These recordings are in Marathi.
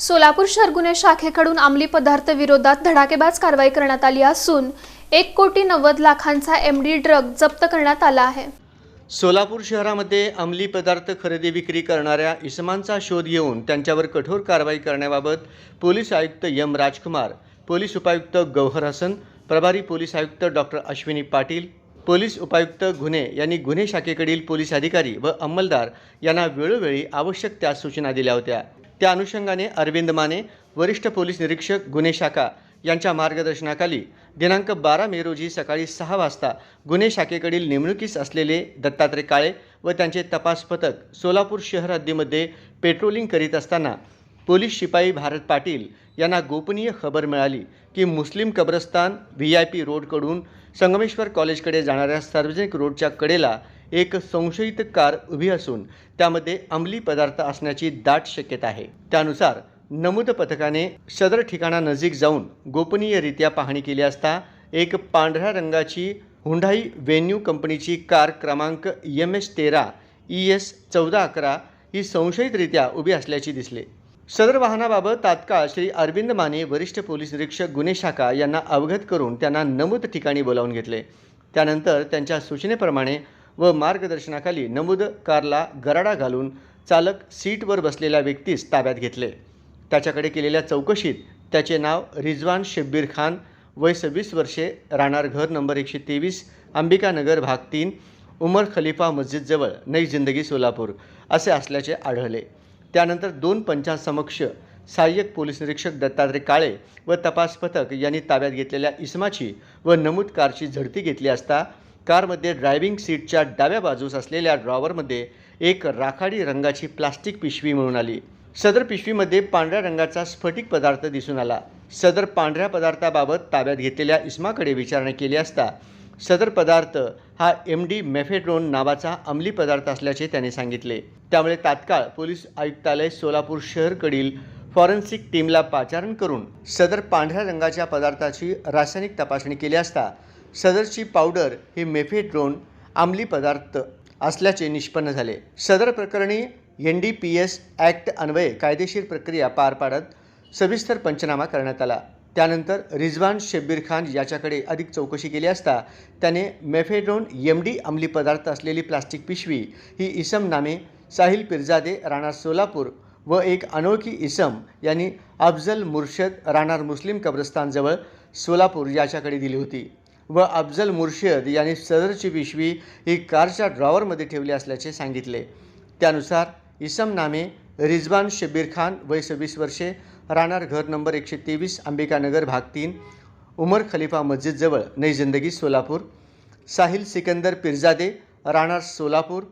सोलापूर शहर गुन्हे शाखेकडून अंमली पदार्थ विरोधात धडाकेबाज कारवाई करण्यात आली असून 1,90,00,000चा एमडी ड्रग जप्त करण्यात आला आहे। सोलापूर शहरामध्ये अंमली पदार्थ खरेदी विक्री करणाऱ्या इसमांचा शोध घेऊन त्यांच्यावर कठोर कारवाई करण्याबाबत पोलीस आयुक्त एम राजकुमार, पोलीस उपायुक्त गौहर हसन, प्रभारी पोलीस आयुक्त डॉक्टर अश्विनी पाटील, पोलीस उपायुक्त गुन्हे यांनी गुन्हे शाखेकडील पोलीस अधिकारी व अंमलदार यांना वेळोवेळी आवश्यक त्या सूचना दिल्या होत्या। त्या अनुषंगाने अरविंद माने, वरिष्ठ पोलीस निरीक्षक गुन्हे शाखा यांच्या मार्गदर्शनाखाली दिनांक 12 मे रोजी सकाळी 6 वाजता गुन्हे शाखेकडील नेमणुकीस असलेले दत्तात्रय काळे व त्यांचे तपास पथक सोलापूर शहर हद्दीमध्ये पेट्रोलिंग करीत असताना पोलीस शिपाई भारत पाटील यांना गोपनीय खबर मिळाली की मुस्लिम कब्रस्तान VIP रोडकडून संगमेश्वर कॉलेजकडे जाणाऱ्या सार्वजनिक रोडच्या कडेला एक संशयित कार उभी असून त्यामध्ये अंमली पदार्थ असण्याची दाट शक्यता आहे। त्यानुसार नमूद पथकाने सदर ठिकाणानजीक जाऊन गोपनीयरित्या पाहणी केली असता एक पांढऱ्या रंगाची हुंडाई वेन्यू कंपनीची कार क्रमांक MS13 ES 1411 ही संशयितरित्या उभी असल्याची दिसले। सदर वाहनाबाबत तात्काळ श्री अरविंद माने, वरिष्ठ पोलीस निरीक्षक गुन्हे शाखा यांना अवगत करून त्यांना नमूद ठिकाणी बोलावून घेतले। त्यानंतर त्यांच्या सूचनेप्रमाणे व मार्गदर्शनाखाली नमूद कारला गराडा घालून चालक सीटवर बसलेल्या व्यक्तीस ताब्यात घेतले। त्याच्याकडे केलेल्या चौकशीत त्याचे नाव रिजवान शब्बीर खान, वय 26 वर्षे, राहणार घर नंबर 123, अंबिकानगर भाग 3, उमर खलिफा मस्जिदजवळ, नई जिंदगी सोलापूर असे असल्याचे आढळले। त्यानंतर 2 पंचांसमक्ष सहाय्यक पोलीस निरीक्षक दत्तात्रय काळे व तपास पथक यांनी ताब्यात घेतलेल्या इसमाची व नमूद कारची झडती घेतली असता कारमध्ये ड्रायव्हिंग सीटच्या डाव्या बाजूस असलेल्या ड्रॉवरमध्ये एक राखाडी रंगाची प्लास्टिक पिशवी मिळून आली। सदर पिशवीमध्ये पांढऱ्या रंगाचा स्फटिक पदार्थ दिसून आला। सदर पांढऱ्या पदार्थाबाबत ताब्यात घेतलेल्या इसमाकडे विचारणा केली असता सदर पदार्थ हा MD मेफेड्रोन नावाचा अंमली पदार्थ असल्याचे त्याने सांगितले। त्यामुळे तात्काळ पोलीस आयुक्तालय सोलापूर शहरकडील फॉरेन्सिक टीमला पाचारण करून सदर पांढऱ्या रंगाच्या पदार्थाची रासायनिक तपासणी केली असता सदरची पावडर ही मेफेड्रोन अंमली पदार्थ असल्याचे निष्पन्न झाले। सदर प्रकरणी NDPS ॲक्ट अन्वये कायदेशीर प्रक्रिया पार पाडत सविस्तर पंचनामा करण्यात आला। त्यानंतर रिजवान शब्बीर खान याच्याकडे अधिक चौकशी केली असता त्याने मेफेड्रोन MD अंमली पदार्थ असलेली प्लास्टिक पिशवी ही इसम नामे साहिल पिरजादे, राहणार सोलापूर व एक अनोळखी इसम यांनी अफजल मुर्शद, राहणार मुस्लिम कब्रस्तानजवळ सोलापूर याच्याकडे दिली होती व अफजल मुर्शद यांनी सदरची पिशवी ही कारच्या ड्रॉवरमध्ये ठेवली असल्याचे सांगितले। त्यानुसार इसम नामे रिजवान शब्बीर खान, वय 26 वर्षे, राहणार घर नंबर 123, अंबिकानगर भाग 3, उमर खलिफा मस्जिदजवळ, नई जिंदगी सोलापूर, साहिल सिकंदर पिरजादे, राहणार सोलापूर,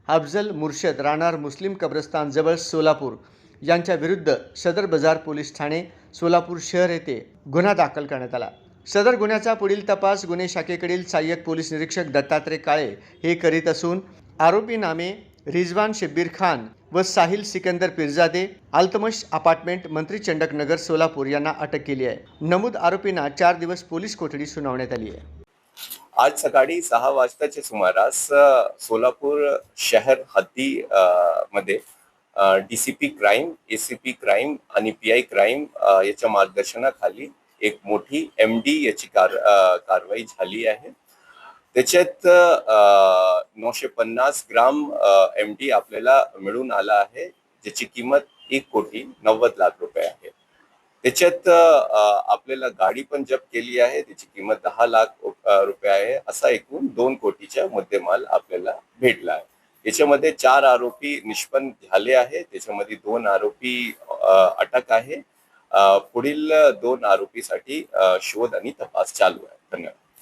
अफजल मुर्शद, राहणार मुस्लिम कब्रस्तानजवळ सोलापूर यांच्या विरुद्ध सदर बाजार पोलीस ठाणे सोलापूर शहर येथे गुन्हा दाखल करण्यात आला। सदर गुन्ह्याचा पुढील तपास गुन्हे शाखेकडील सहाय्यक पोलीस निरीक्षक दत्तात्रय काळे हे करीत असून आरोपी नामे रिजवान शब्बीर खान व साहिल सिकंदर पिरजादे, अल्तमश अपार्टमेंट, मंत्री चंडक नगर, सोलापूर यांना अटक केली आहे। नमूद आरोपींना 4 दिवस पोलीस कोठडी सुनावण्यात आली आहे। आज सकाळी 6 वाजताच्या सुमारास सोलापूर शहर हद्दी मध्ये DCP क्राईम, ACP क्राईम आणि PI क्राईम याच्या मार्गदर्शनाखाली एक मोठी MD याची कारवाई झाली आहे। त्याच्यात 950 ग्राम MD आपल्याला मिळून आला आहे, ज्याची किंमत 1,90,00,000 रुपये आहे। त्याच्यात आपल्याला गाडी पण जप्त केली आहे, त्याची किंमत 10 लाख रुपये आहे। असा एकूण 2 कोटीचा मुद्देमाल आपल्याला भेटला आहे। याच्यामध्ये 4 आरोपी निष्पन्न झाले आहे, त्याच्यामध्ये 2 आरोपी अटक आहे। पुढील 2 आरोपीसाठी शोध आणि तपास चालू आहे। धन्यवाद।